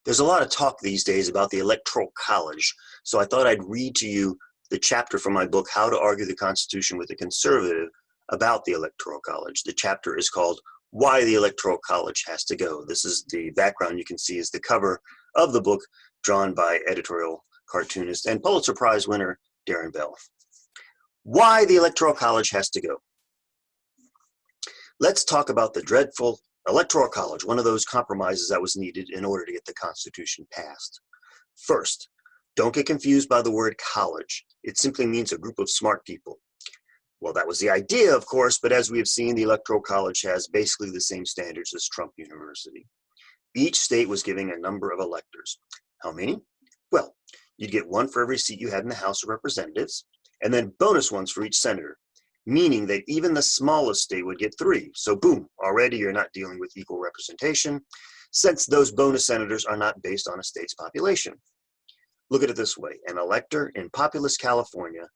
There's a lot of talk these days about the Electoral College, so I thought I'd read to you the chapter from my book, How to Argue the Constitution with a Conservative, about the Electoral College. The chapter is called Why the Electoral College Has to Go. This is the background you can see is the cover of the book, drawn by editorial cartoonist and Pulitzer Prize winner Darren Bell. Why the Electoral College has to go. Let's talk about the dreadful Electoral College, one of those compromises that was needed in order to get the Constitution passed. First, don't get confused by the word college. It simply means a group of smart people. Well, that was the idea, of course, but as we have seen, the Electoral College has basically the same standards as Trump University. Each state was giving a number of electors. How many? Well, you'd get one for every seat you had in the House of Representatives, and then bonus ones for each senator, meaning that even the smallest state would get 3. So boom, already you're not dealing with equal representation, since those bonus senators are not based on a state's population. Look at it this way. An elector in populous California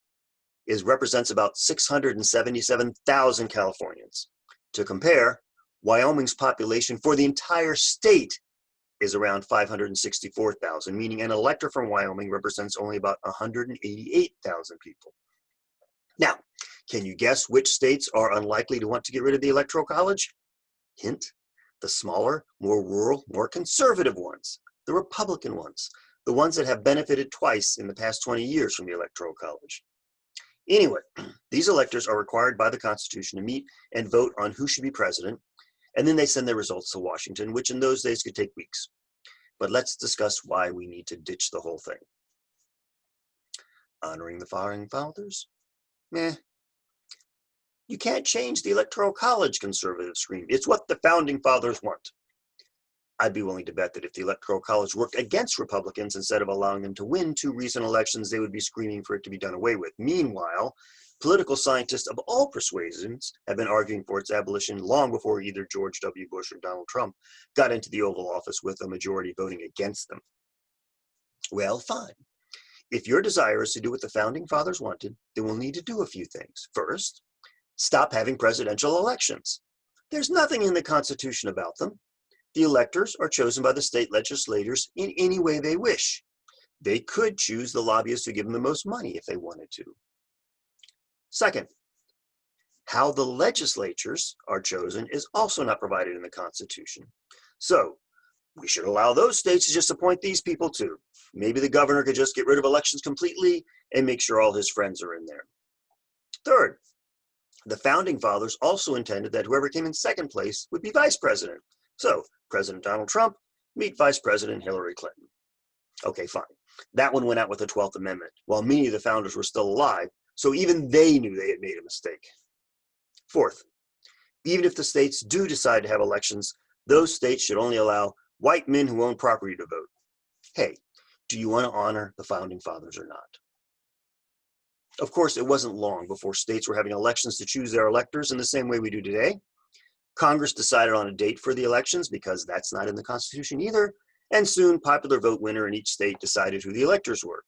represents about 677,000 Californians. To compare, Wyoming's population for the entire state is around 564,000, meaning an elector from Wyoming represents only about 188,000 people. Now, can you guess which states are unlikely to want to get rid of the Electoral College? Hint, the smaller, more rural, more conservative ones, the Republican ones, the ones that have benefited twice in the past 20 years from the Electoral College. Anyway, these electors are required by the Constitution to meet and vote on who should be president, and then they send their results to Washington, which in those days could take weeks. But let's discuss why we need to ditch the whole thing. Honoring the founding fathers? Meh. You can't change the Electoral College, conservatives scream. It's what the founding fathers want. I'd be willing to bet that if the Electoral College worked against Republicans instead of allowing them to win 2 recent elections, they would be screaming for it to be done away with. Meanwhile, political scientists of all persuasions have been arguing for its abolition long before either George W. Bush or Donald Trump got into the Oval Office with a majority voting against them. Well, fine. If your desire is to do what the founding fathers wanted, then we'll need to do a few things. First, stop having presidential elections. There's nothing in the Constitution about them. The electors are chosen by the state legislators in any way they wish. They could choose the lobbyists who give them the most money if they wanted to. Second, how the legislatures are chosen is also not provided in the Constitution. So we should allow those states to just appoint these people too. Maybe the governor could just get rid of elections completely and make sure all his friends are in there. Third, the founding fathers also intended that whoever came in second place would be vice president. So President Donald Trump meet Vice President Hillary Clinton. Okay, fine. That one went out with the 12th Amendment, while many of the founders were still alive, so even they knew they had made a mistake. Fourth, even if the states do decide to have elections, those states should only allow white men who own property to vote. Hey, do you want to honor the founding fathers or not? Of course, it wasn't long before states were having elections to choose their electors in the same way we do today. Congress decided on a date for the elections because that's not in the Constitution either, and soon popular vote winner in each state decided who the electors were.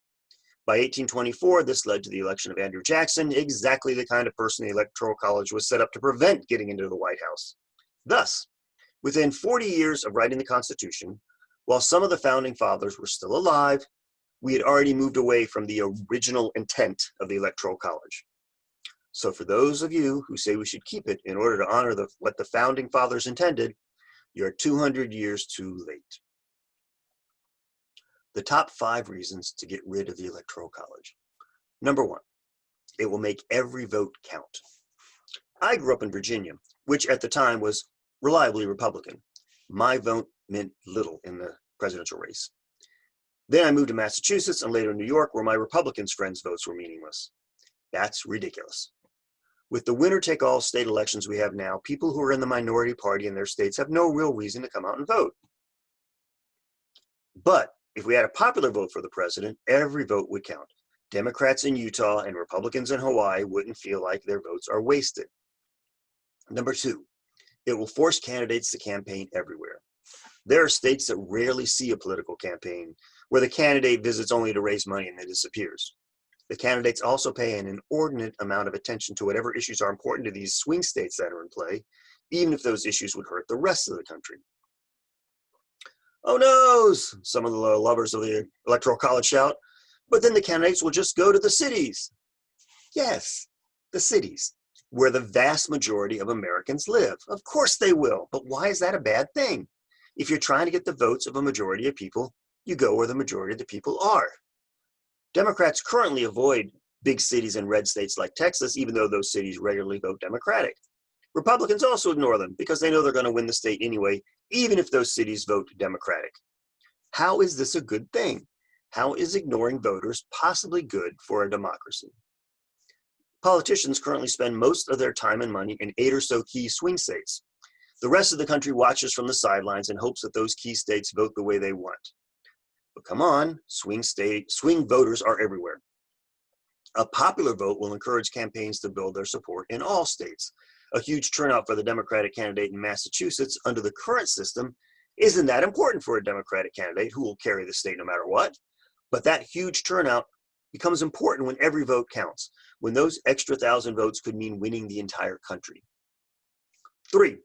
By 1824, this led to the election of Andrew Jackson, exactly the kind of person the Electoral College was set up to prevent getting into the White House. Thus, within 40 years of writing the Constitution, while some of the founding fathers were still alive, we had already moved away from the original intent of the Electoral College. So for those of you who say we should keep it in order to honor what the founding fathers intended, you're 200 years too late. The top 5 reasons to get rid of the Electoral College. Number 1, it will make every vote count. I grew up in Virginia, which at the time was reliably Republican. My vote meant little in the presidential race. Then I moved to Massachusetts and later New York, where my Republican friends' votes were meaningless. That's ridiculous. With the winner-take-all state elections we have now, people who are in the minority party in their states have no real reason to come out and vote. But if we had a popular vote for the president, every vote would count. Democrats in Utah and Republicans in Hawaii wouldn't feel like their votes are wasted. Number 2, it will force candidates to campaign everywhere. There are states that rarely see a political campaign, where the candidate visits only to raise money and then disappears. The candidates also pay an inordinate amount of attention to whatever issues are important to these swing states that are in play, even if those issues would hurt the rest of the country. Oh no, some of the lovers of the Electoral College shout, but then the candidates will just go to the cities. Yes, the cities, where the vast majority of Americans live. Of course they will, but why is that a bad thing? If you're trying to get the votes of a majority of people, you go where the majority of the people are. Democrats currently avoid big cities and red states like Texas, even though those cities regularly vote Democratic. Republicans also ignore them because they know they're going to win the state anyway, even if those cities vote Democratic. How is this a good thing? How is ignoring voters possibly good for a democracy? Politicians currently spend most of their time and money in 8 or so key swing states. The rest of the country watches from the sidelines and hopes that those key states vote the way they want. But come on, swing voters are everywhere. A popular vote will encourage campaigns to build their support in all states. A huge turnout for the Democratic candidate in Massachusetts under the current system isn't that important for a Democratic candidate who will carry the state no matter what. But that huge turnout becomes important when every vote counts, when those extra 1,000 votes could mean winning the entire country. 3,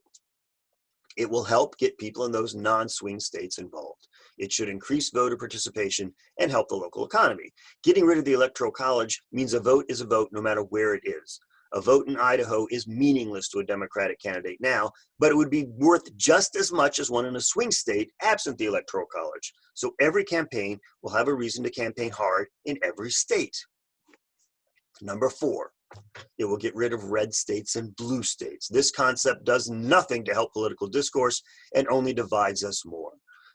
it will help get people in those non-swing states involved. It should increase voter participation and help the local economy. Getting rid of the Electoral College means a vote is a vote no matter where it is. A vote in Idaho is meaningless to a Democratic candidate now, but it would be worth just as much as one in a swing state absent the Electoral College. So every campaign will have a reason to campaign hard in every state. Number 4, it will get rid of red states and blue states. This concept does nothing to help political discourse and only divides us more.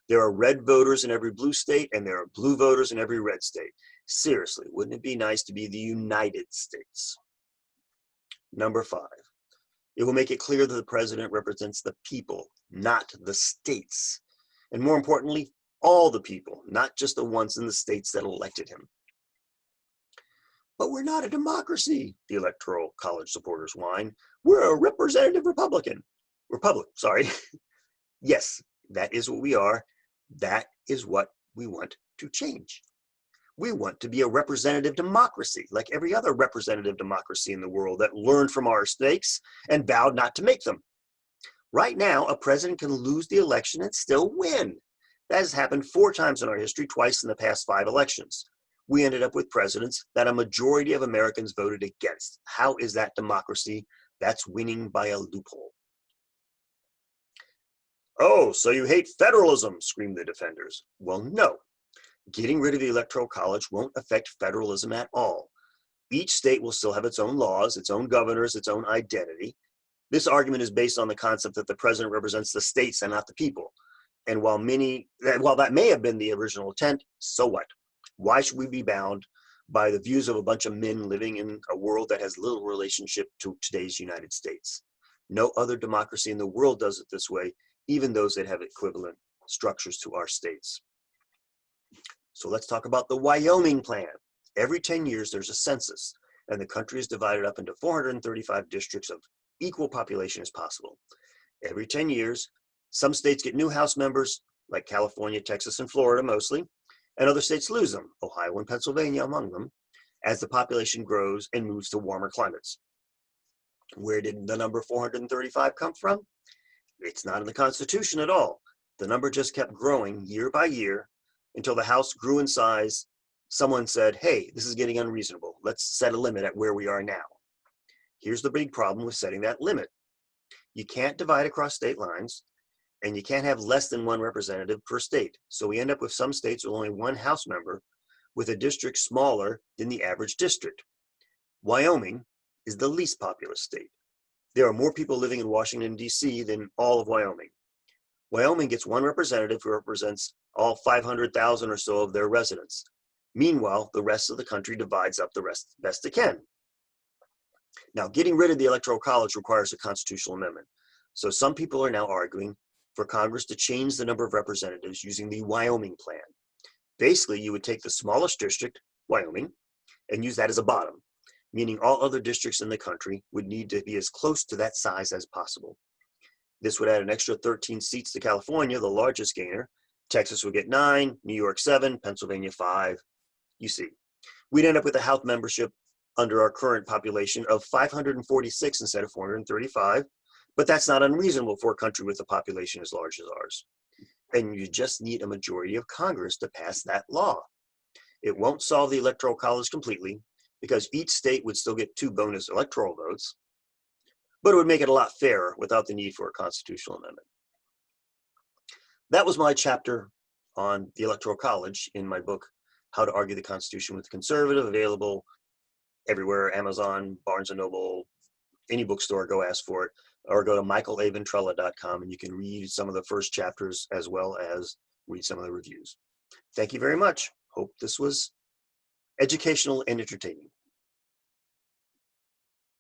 There are red voters in every blue state and there are blue voters in every red state. Seriously, wouldn't it be nice to be the United States? Number 5, it will make it clear that the president represents the people, not the states. And more importantly, all the people, not just the ones in the states that elected him. But we're not a democracy, the Electoral College supporters whine. We're a representative republic, sorry. Yes, that is what we are. That is what we want to change. We want to be a representative democracy, like every other representative democracy in the world that learned from our mistakes and vowed not to make them. Right now, a president can lose the election and still win. That has happened 4 times in our history, twice in the past 5 elections. We ended up with presidents that a majority of Americans voted against. How is that democracy? That's winning by a loophole. Oh, so you hate federalism, screamed the defenders. Well, no. Getting rid of the Electoral College won't affect federalism at all. Each state will still have its own laws, its own governors, its own identity. This argument is based on the concept that the president represents the states and not the people. And while that may have been the original intent, so what? Why should we be bound by the views of a bunch of men living in a world that has little relationship to today's United States? No other democracy in the world does it this way, even those that have equivalent structures to our states. So let's talk about the Wyoming Plan. Every 10 years, there's a census, and the country is divided up into 435 districts of equal population as possible. Every 10 years, some states get new House members, like California, Texas, and Florida mostly, and other states lose them, Ohio and Pennsylvania among them, as the population grows and moves to warmer climates. Where did the number 435 come from? It's not in the Constitution at all. The number just kept growing year by year until the House grew in size. Someone said, hey, this is getting unreasonable. Let's set a limit at where we are now. Here's the big problem with setting that limit. You can't divide across state lines, and you can't have less than 1 representative per state. So we end up with some states with only 1 House member, with a district smaller than the average district. Wyoming is the least populous state. There are more people living in Washington, D.C. than all of Wyoming. Wyoming gets 1 representative who represents all 500,000 or so of their residents. Meanwhile, the rest of the country divides up the rest best it can. Now, getting rid of the Electoral College requires a constitutional amendment. So some people are now arguing for Congress to change the number of representatives using the Wyoming Plan. Basically, you would take the smallest district, Wyoming, and use that as a bottom, meaning all other districts in the country would need to be as close to that size as possible. This would add an extra 13 seats to California, the largest gainer. Texas would get 9, New York 7, Pennsylvania 5. You see, we'd end up with a House membership under our current population of 546 instead of 435, but that's not unreasonable for a country with a population as large as ours. And you just need a majority of Congress to pass that law. It won't solve the Electoral College completely, because each state would still get 2 bonus electoral votes, but it would make it a lot fairer without the need for a constitutional amendment. That was my chapter on the Electoral College in my book, How to Argue the Constitution with a Conservative, available everywhere, Amazon, Barnes & Noble, any bookstore, go ask for it, or go to michaelaventrella.com and you can read some of the first chapters as well as read some of the reviews. Thank you very much. Hope this was educational and entertaining.